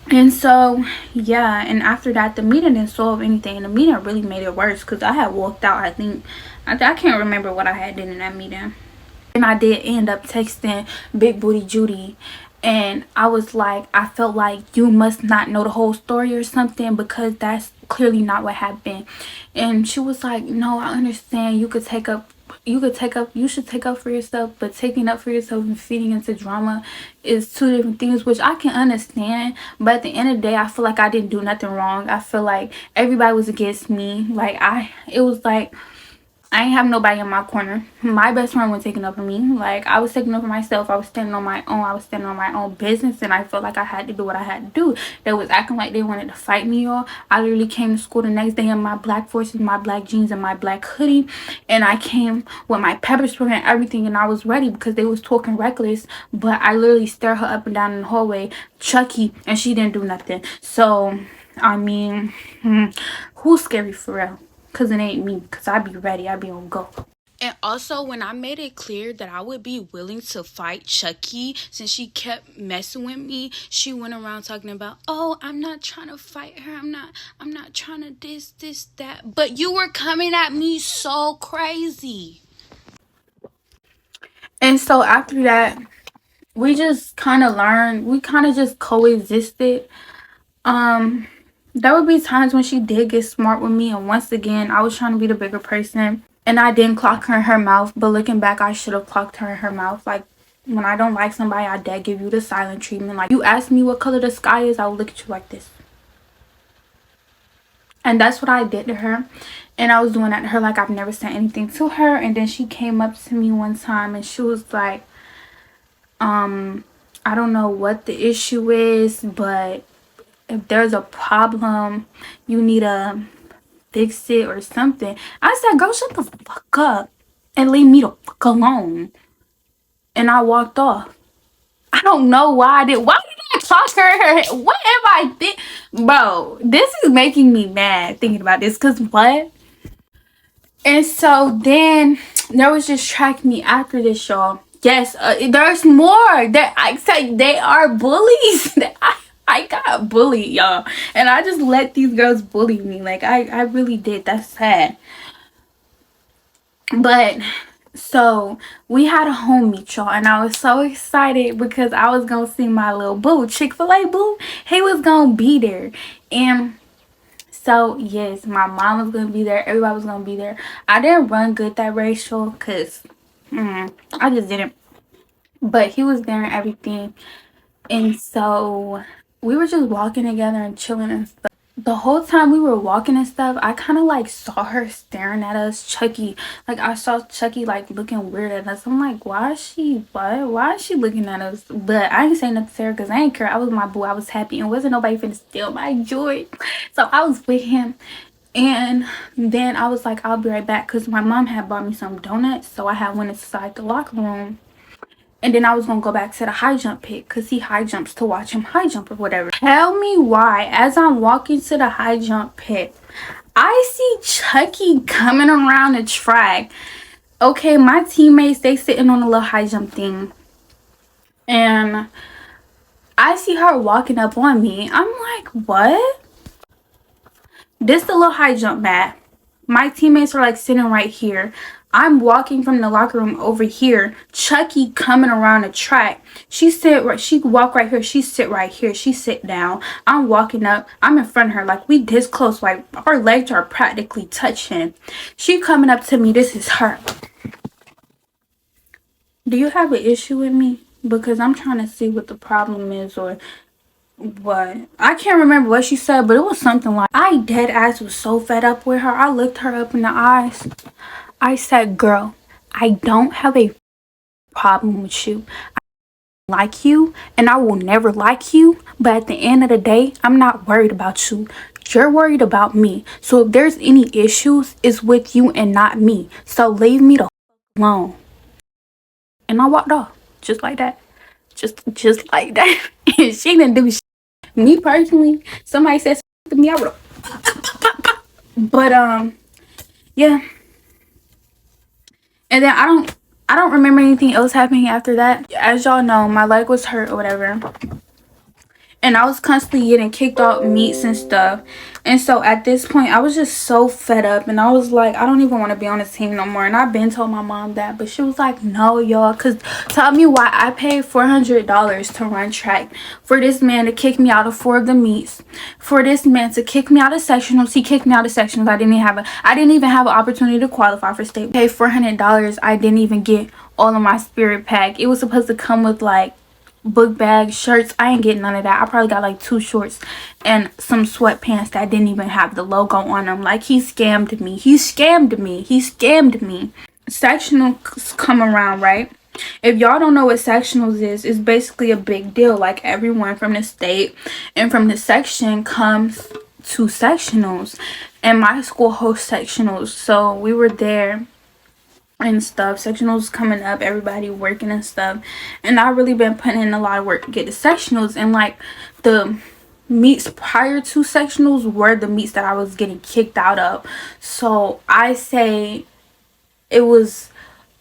And so, yeah, and after that, the meeting didn't solve anything. And the meeting really made it worse because I had walked out, I can't remember what I had did in that meeting. And I did end up texting Big Booty Judy, and I was like, I felt like you must not know the whole story or something, because that's clearly not what happened. And she was like, no, I understand. You should take up for yourself, but taking up for yourself and feeding into drama is two different things, which I can understand. But at the end of the day, I feel like I didn't do nothing wrong. I feel like everybody was against me. Like, it was like I ain't have nobody in my corner. My best friend was taking up for me. Like, I was taking up for myself. I was standing on my own. I was standing on my own business, and I felt like I had to do what I had to do. They was acting like they wanted to fight me, y'all. I literally came to school the next day in my black forces, my black jeans, and my black hoodie. And I came with my pepper spray and everything, and I was ready because they was talking reckless. But I literally stared her up and down in the hallway, Chucky, and she didn't do nothing. So, I mean, who's scary for real? Because it ain't me, because I be ready, I be on go. And also, when I made it clear that I would be willing to fight Chucky, since she kept messing with me, she went around talking about, oh, I'm not trying to fight her, I'm not trying to this, that. But you were coming at me so crazy. And so after that, we just kind of learned, we kind of just coexisted. um there would be times when she did get smart with me, and once again I was trying to be the bigger person and I didn't clock her in her mouth, but looking back I should have clocked her in her mouth. Like, when I don't like somebody, I dad give you the silent treatment. Like, you ask me what color the sky is, I will look at you like this. And that's what I did to her. And I was doing that to her like I've never said anything to her. And then she came up to me one time and she was like, I don't know what the issue is, but if there's a problem, you need to fix it or something. I said, girl, shut the fuck up and leave me the fuck alone. And I walked off. I don't know why I did. Why did I talk her? What am I think? Bro, this is making me mad thinking about this. Cause what? And so then there was just track me after this, y'all. Yes, there's more. That I said they are bullies. I got bullied, y'all, and I just let these girls bully me. Like, I really did. That's sad. But so we had a home meet, y'all, and I was so excited because I was gonna see my little boo, Chick-fil-A boo. He was gonna be there, and so yes, my mom was gonna be there. Everybody was gonna be there. I didn't run good that racial because I just didn't. But he was there and everything, and so we were just walking together and chilling and stuff. The whole time we were walking and stuff, I kind of like saw her staring at us. Chucky, like, I saw Chucky like looking weird at us. I'm like, why is she, why is she looking at us? But I ain't saying nothing to her because I ain't care. I was my boo. I was happy and wasn't nobody finna steal my joy. So I was with him. And then I was like, I'll be right back because my mom had bought me some donuts. So I had went inside the locker room. And then I was going to go back to the high jump pit because he high jumps to watch him high jump or whatever. Tell me why, as I'm walking to the high jump pit, I see Chucky coming around the track. Okay, my teammates, they sitting on a little high jump thing. And I see her walking up on me. I'm like, what? This the little high jump mat. My teammates are like sitting right here. I'm walking from the locker room over here. Chucky coming around the track. She walk right here. She sit right here. She sit down. I'm walking up. I'm in front of her. Like, we this close. Like, our legs are practically touching. She coming up to me. This is her. Do you have an issue with me? Because I'm trying to see what the problem is, or what. I can't remember what she said, but it was something like, I dead ass was so fed up with her. I looked her up in the eyes. I said, girl, I don't have a problem with you. I like you and I will never like you, but at the end of the day, I'm not worried about you. You're worried about me. So if there's any issues, it's with you and not me. So leave me the alone. And I walked off just like that. Just like that. And she didn't do shit. Me personally, somebody said something to me, I would have. But yeah. And then I don't remember anything else happening after that. As y'all know, my leg was hurt or whatever. And I was constantly getting kicked out meets and stuff. And so at this point, I was just so fed up. And I was like, I don't even want to be on this team no more. And I've been told my mom that. But she was like, no, y'all. Because tell me why I paid $400 to run track. For this man to kick me out of 4 of the meets. For this man to kick me out of sectionals. He kicked me out of sectionals. I didn't even have an opportunity to qualify for state. I paid $400. I didn't even get all of my spirit pack. It was supposed to come with like book bag, shirts. I ain't getting none of that. I probably got like 2 shorts and some sweatpants that didn't even have the logo on them. Like, he scammed me. He scammed me. He scammed me. Sectionals come around, right? If y'all don't know what sectionals is, it's basically a big deal. Like, everyone from the state and from the section comes to sectionals, and my school hosts sectionals. So we were there and stuff. Sectionals coming up, everybody working and stuff, and I really been putting in a lot of work to get the sectionals. And like, the meets prior to sectionals were the meets that I was getting kicked out of. So I say it was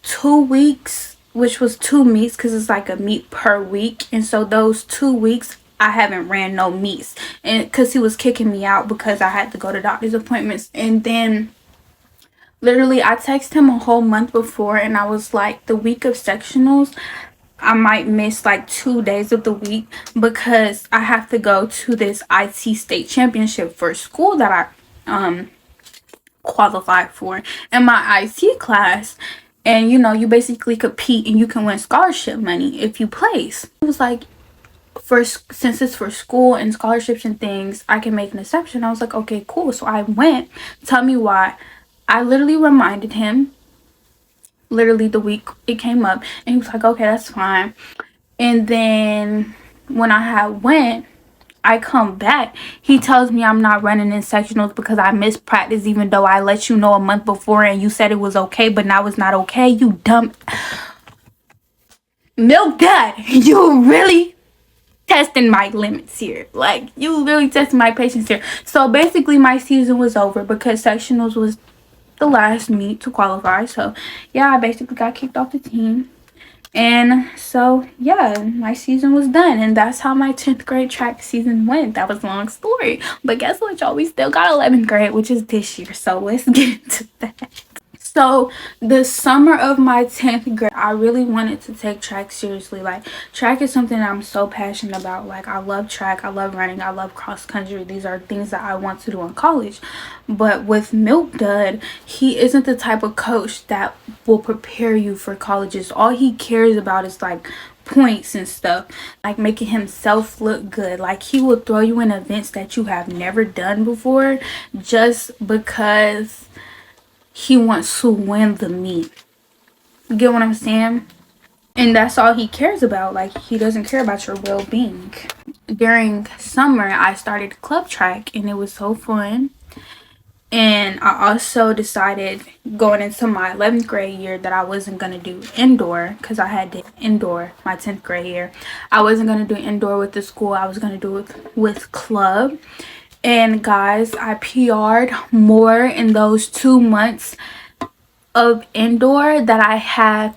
2 weeks, which was 2 meets because it's like a meet per week. And so those 2 weeks I haven't ran no meets, and because he was kicking me out because I had to go to doctor's appointments. And then literally, I texted him a whole month before, and I was like, the week of sectionals, I might miss like 2 days of the week because I have to go to this IT state championship for school that I qualified for in my IT class. And you basically compete and you can win scholarship money if you place. It was like, since it's for school and scholarships and things, I can make an exception. I was like, okay, cool. So I went. Tell me why. I literally reminded him literally the week it came up, and he was like, okay, that's fine. And then when I had went, I come back, he tells me I'm not running in sectionals because I missed practice, even though I let you know a month before and you said it was okay, but now it's not okay. You dumb milk dad. You really testing my limits here. Like, you really testing my patience here. So basically my season was over because sectionals was the last meet to qualify. So yeah, I basically got kicked off the team. And so yeah, my season was done, and that's how my 10th grade track season went. That was a long story, but guess what, y'all, we still got 11th grade, which is this year, so let's get into that. So the summer of my 10th grade, I really wanted to take track seriously. Like, track is something I'm so passionate about. Like, I love track, I love running, I love cross country. These are things that I want to do in college. But with Milk Dud, he isn't the type of coach that will prepare you for colleges. All he cares about is like points and stuff, like making himself look good. Like, he will throw you in events that you have never done before just because he wants to win the meet. You get what I'm saying? And that's all he cares about. Like, he doesn't care about your well-being. During summer, I started club track, and it was so fun. And I also decided going into my 11th grade year that I wasn't going to do indoor, because I had did indoor my 10th grade year. I wasn't going to do indoor with the school. I was going to do it with club. And guys, I PR'd more in those 2 months of indoor that I had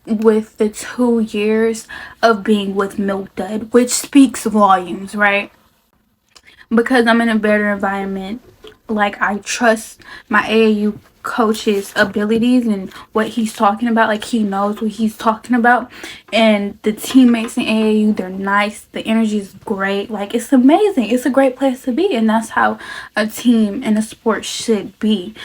with the 2 years of being with Milk Dud, which speaks volumes, right? Because I'm in a better environment. Like, I trust my AAU coach's abilities and what he's talking about. Like, he knows what he's talking about. And the teammates in AAU, they're nice. The energy is great. Like, it's amazing. It's a great place to be. And that's how a team in a sport should be.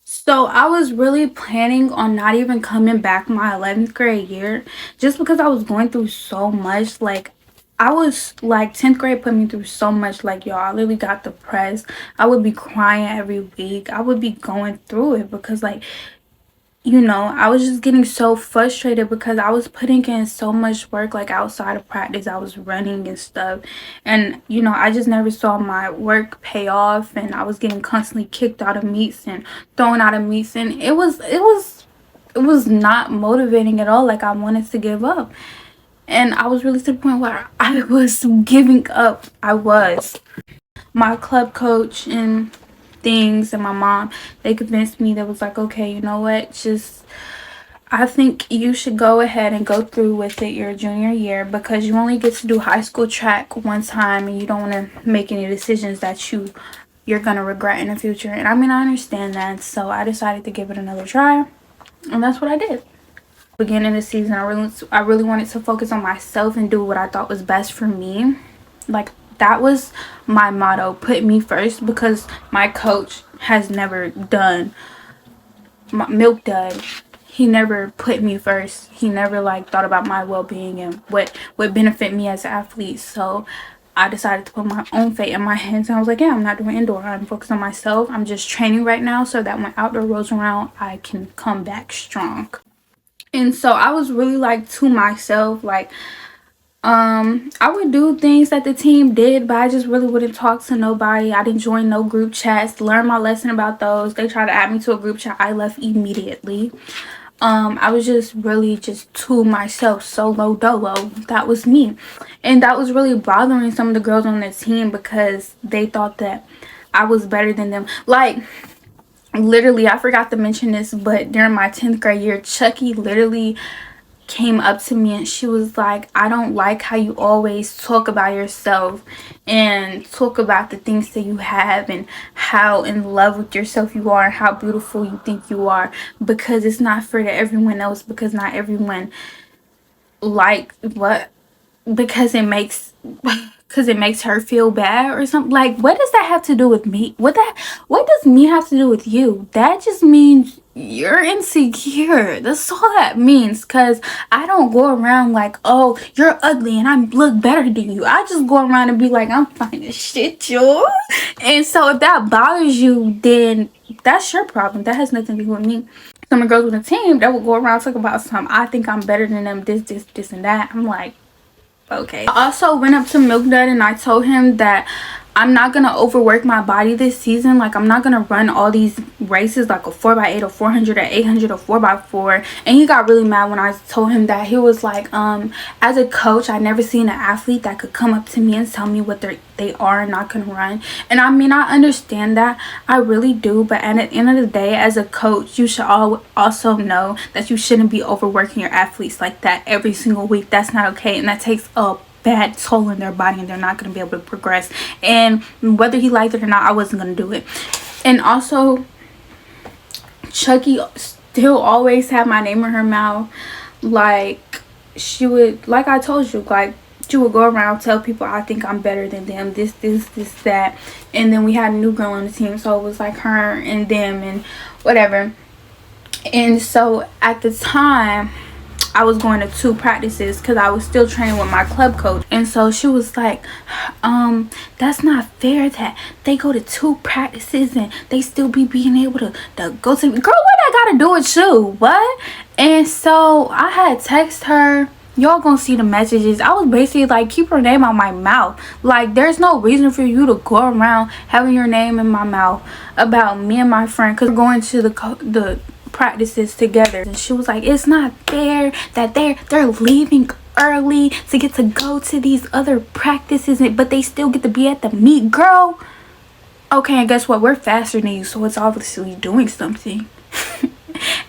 So I was really planning on not even coming back my 11th grade year just because I was going through so much. Like, I was like, 10th grade put me through so much. Like, y'all, I literally got depressed. I would be crying every week. I would be going through it because, like, I was just getting so frustrated because I was putting in so much work, like, outside of practice. I was running and stuff. And, I just never saw my work pay off. And I was getting constantly kicked out of meets and thrown out of meets. And it was not motivating at all. Like, I wanted to give up. And I was really to the point where I was giving up. I was. My club coach and things and my mom, they convinced me. That was like, okay, you know what, I think you should go ahead and go through with it your junior year because you only get to do high school track one time and you don't want to make any decisions that you're gonna regret in the future. And I mean, I understand that, so I decided to give it another try, and that's what I did. Beginning of the season, I really wanted to focus on myself and do what I thought was best for me. Like, that was my motto, put me first, because my coach has never done my Milk Dud. He never put me first. He never like thought about my well-being and what would benefit me as an athlete. So I decided to put my own fate in my hands, and I was like, yeah, I'm not doing indoor. I'm focused on myself. I'm just training right now so that when outdoor rolls around, I can come back strong. And so I was really like to myself, like, I would do things that the team did, but I just really wouldn't talk to nobody. I didn't join no group chats, learn my lesson about those. They tried to add me to a group chat. I left immediately. I was just really just to myself, solo dolo. That was me. And that was really bothering some of the girls on the team because they thought that I was better than them. Like, literally, I forgot to mention this, but during my 10th grade year, Chucky literally came up to me and she was like, I don't like how you always talk about yourself and talk about the things that you have and how in love with yourself you are and how beautiful you think you are, because it's not fair to everyone else, because not everyone like what, because it makes her feel bad or something. Like, what does that have to do with me? What does me have to do with you? That just means you're insecure. That's all that means. Because I don't go around like, oh, you're ugly and I look better than you. I just go around and be like, I'm fine as shit, yo. And so if that bothers you, then that's your problem. That has nothing to do with me. Some of the girls with the team that will go around talk about something. I think I'm better than them, this and that. I'm like, okay. I also went up to Milk Dud and I told him that I'm not gonna overwork my body this season. Like, I'm not gonna run all these races like a 4x8 or 400 or 800 or 4x4. And he got really mad when I told him that. He was like, as a coach, I never seen an athlete that could come up to me and tell me what they are and not gonna run. And I mean, I understand that, I really do, but at the end of the day, as a coach, you should also know that you shouldn't be overworking your athletes like that every single week. That's not okay, and that takes a bad toll in their body, and they're not going to be able to progress. And whether he liked it or not, I wasn't going to do it. And also, Chucky still always had my name in her mouth. Like, she would, like I told you, like, she would go around tell people I think I'm better than them, this, that. And then we had a new girl on the team, so it was like her and them and whatever. And so at the time, I was going to 2 practices because I was still training with my club coach. And so she was like, that's not fair that they go to 2 practices and they still be being able to go to, girl, what I gotta do with you? What? And so I had text her. Y'all gonna see the messages. I was basically like, keep her name out my mouth. Like, there's no reason for you to go around having your name in my mouth about me and my friend, because we're going to the practices together. And she was like, it's not fair that they're leaving early to get to go to these other practices, but they still get to be at the meet. Girl, okay, and guess what, we're faster than you, so it's obviously doing something.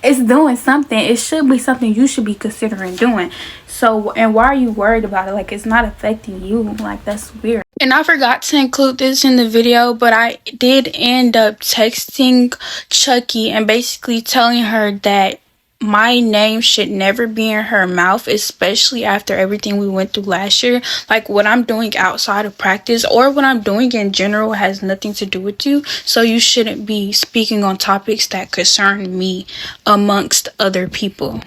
It's doing something. It should be something you should be considering doing. So, and why are you worried about it? Like, it's not affecting you. Like, that's weird. And I forgot to include this in the video, but I did end up texting Chucky and basically telling her that my name should never be in her mouth, especially after everything we went through last year. Like, what I'm doing outside of practice or what I'm doing in general has nothing to do with you. So you shouldn't be speaking on topics that concern me amongst other people.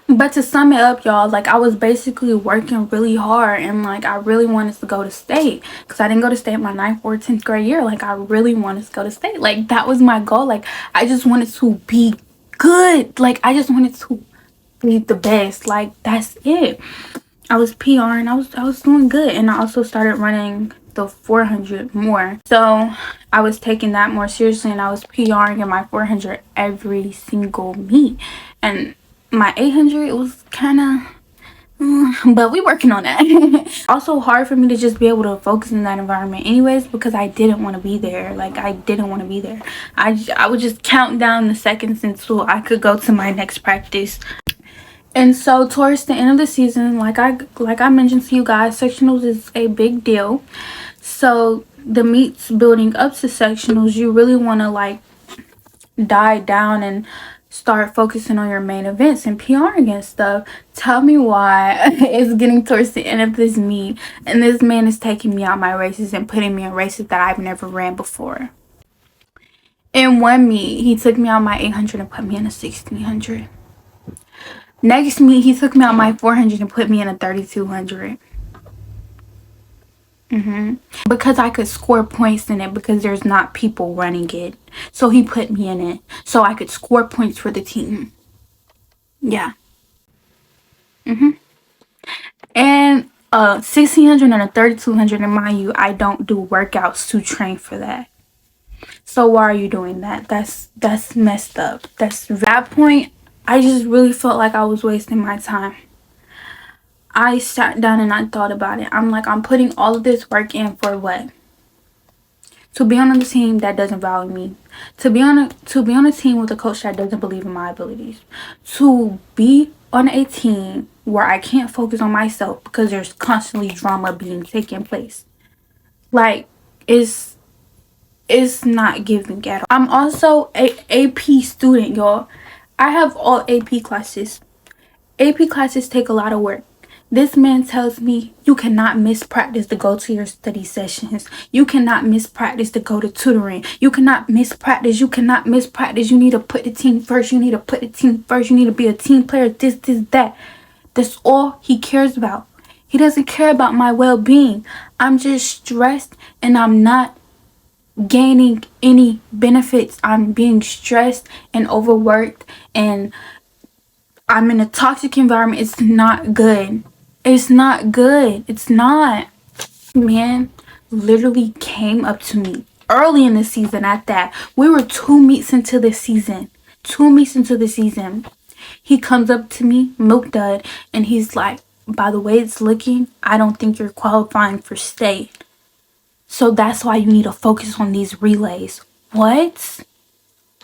But to sum it up, y'all, like, I was basically working really hard, and like, I really wanted to go to state because I didn't go to state my 9th or 10th grade year. Like, I really wanted to go to state. Like, that was my goal. Like, I just wanted to be good. Like, I just wanted to be the best. Like, that's it. I was PRing. I was doing good, and I also started running the 400 more. So I was taking that more seriously, and I was PRing in my 400 every single meet. And my 800, it was kind of, but we working on that. Also hard for me to just be able to focus in that environment anyways, because I didn't want to be there. Like, I didn't want to be there. I would just count down the seconds until I could go to my next practice. And so towards the end of the season, like I mentioned to you guys, sectionals is a big deal. So the meets building up to sectionals, you really want to like die down and start focusing on your main events and PRing and stuff. Tell me why it's getting towards the end of this meet and this man is taking me out my races and putting me in races that I've never ran before. In one meet, he took me out my 800 and put me in a 1600. Next meet, he took me out my 400 and put me in a 3200. Because I could score points in it because there's not people running it. So he put me in it so I could score points for the team. Yeah. And 1600 and a 3200, and mind you, I don't do workouts to train for that. So why are you doing that? That's messed up. That's that point. I just really felt like I was wasting my time. I sat down and I thought about it. I'm like, I'm putting all of this work in for what? To be on a team that doesn't value me. To be on a team with a coach that doesn't believe in my abilities. To be on a team where I can't focus on myself because there's constantly drama being taken place. Like, it's not giving at all. I'm also a AP student, y'all. I have all AP classes. AP classes take a lot of work. This man tells me you cannot miss practice to go to your study sessions. You cannot miss practice to go to tutoring. You cannot miss practice. You cannot miss practice. You need to put the team first. You need to put the team first. You need to be a team player. This, that. That's all he cares about. He doesn't care about my well-being. I'm just stressed and I'm not gaining any benefits. I'm being stressed and overworked, and I'm in a toxic environment. It's not good. It's not good. It's not. Man literally came up to me early in the season at that. We were 2 meets into the season. 2 meets into the season. He comes up to me, milk dud, and he's like, by the way it's looking, I don't think you're qualifying for state. So that's why you need to focus on these relays. What?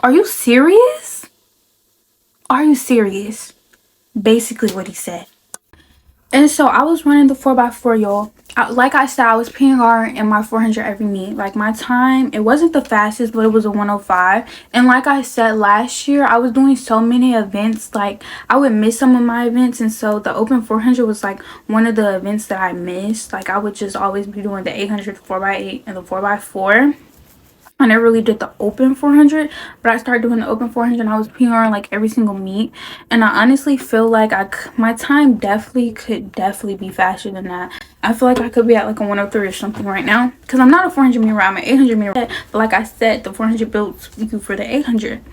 Are you serious? Are you serious? Basically what he said. And so I was running the 4x4, y'all. Like I said, I was PR in my 400 every meet. Like, my time, it wasn't the fastest, but it was a 105. And like I said, last year I was doing so many events, like I would miss some of my events, and so the open 400 was like one of the events that I missed. Like, I would just always be doing the 800, 4x8, and the 4x4. I never really did the open 400, but I started doing the open 400 and I was PRing like every single meet. And I honestly feel like my time could definitely be faster than that. I feel like I could be at like a 103 or something right now, because I'm not a 400 meter, I'm an 800 meter. But like I said, the 400 builds you for the 800.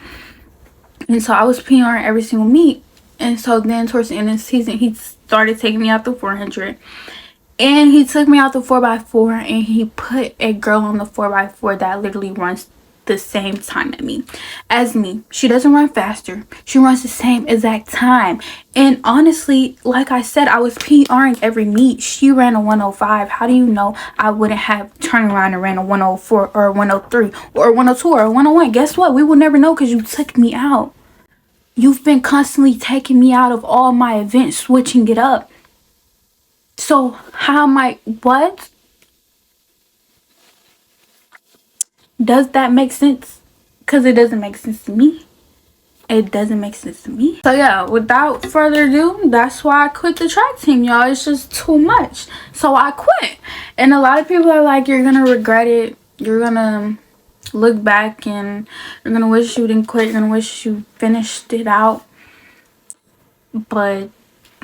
And so I was PRing every single meet. And so then towards the end of the season, he started taking me out the 400. And he took me out the 4x4 and he put a girl on the 4x4 that literally runs the same time as me. She doesn't run faster. She runs the same exact time. And honestly, like I said, I was PRing every meet. She ran a 105. How do you know I wouldn't have turned around and ran a 104 or a 103 or a 102 or a 101? Guess what? We will never know because you took me out. You've been constantly taking me out of all my events, switching it up. So how am I, what? Does that make sense? Because it doesn't make sense to me. It doesn't make sense to me. So yeah, without further ado, that's why I quit the track team, y'all. It's just too much. So I quit. And a lot of people are like, you're going to regret it. You're going to look back and you're going to wish you didn't quit. You're going to wish you finished it out. But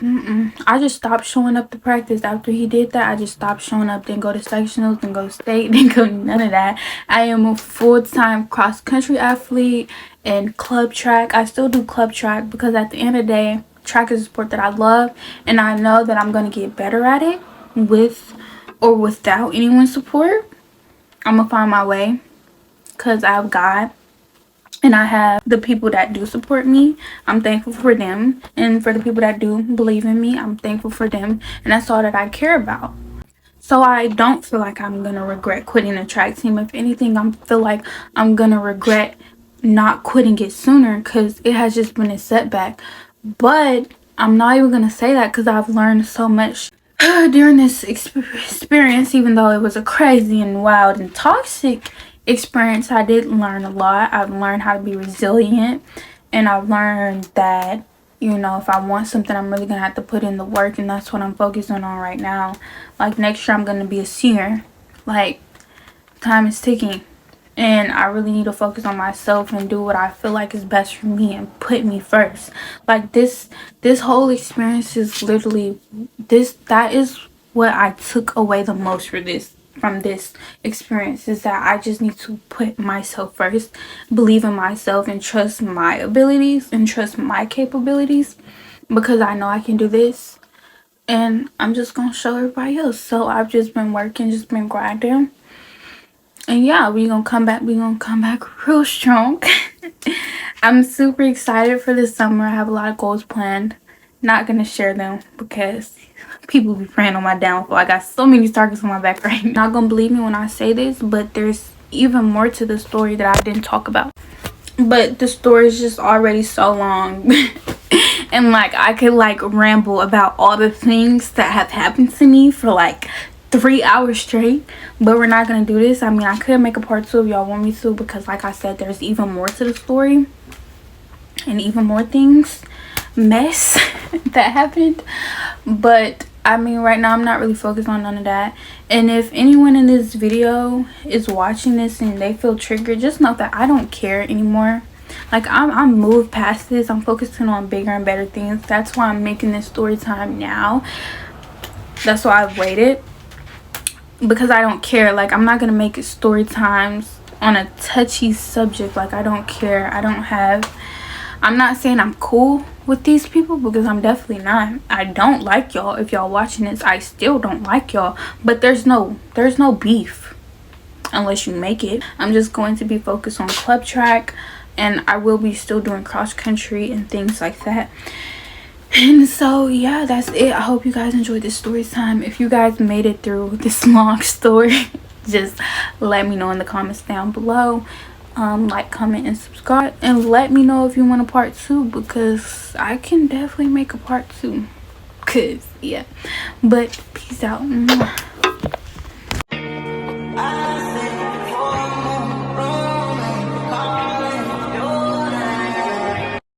I just stopped showing up to practice after he did that. I just stopped showing up. Didn't go to sectionals, didn't go to state, didn't go none of that. I am a full-time cross-country athlete and club track. I still do club track because at the end of the day, track is a sport that I love, and I know that I'm going to get better at it with or without anyone's support. I'm going to find my way because I have God. And I have the people that do support me. I'm thankful for them. And for the people that do believe in me, I'm thankful for them. And that's all that I care about. So I don't feel like I'm going to regret quitting the track team. If anything, I feel like I'm going to regret not quitting it sooner because it has just been a setback. But I'm not even going to say that because I've learned so much during this experience, even though it was a crazy and wild and toxic experience. I did learn a lot. I've learned how to be resilient, and I've learned that, you know, if I want something, I'm really gonna have to put in the work, and that's what I'm focusing on right now. Like, next year I'm gonna be a senior. Like, time is ticking, and I really need to focus on myself and do what I feel like is best for me and put me first. Like, this whole experience is literally that is what I took away the most from this experience, is that I just need to put myself first, believe in myself, and trust my abilities and trust my capabilities, because I know I can do this, and I'm just gonna show everybody else. So I've just been working, just been grinding, and yeah, we're gonna come back real strong. I'm super excited for this summer. I have a lot of goals planned. Not gonna share them because people be praying on my downfall. I got so many targets on my back right now. Not gonna believe me when I say this, but there's even more to the story that I didn't talk about. But the story is just already so long. And like, I could like ramble about all the things that have happened to me for like 3 hours straight, but we're not gonna do this. I mean, I could make a part 2 if y'all want me to, because like I said, there's even more to the story and even more things. mess that happened. But I mean, right now I'm not really focused on none of that. And if anyone in this video is watching this and they feel triggered, just know that I don't care anymore. Like, I'm moved past this. I'm focusing on bigger and better things. That's why I'm making this story time now. That's why I've waited, because I don't care. Like, I'm not gonna make it story times on a touchy subject. Like, I don't care. I'm not saying I'm cool with these people, because I'm definitely not. I don't like y'all. If y'all watching this, I still don't like y'all. But there's no beef unless you make it. I'm just going to be focused on club track, and I will be still doing cross country and things like that. And so yeah, that's it. I hope you guys enjoyed this story time. If you guys made it through this long story, just let me know in the comments down below. Like, comment, and subscribe, and let me know if you want a part 2, because I can definitely make a part 2. Cause yeah, but peace out.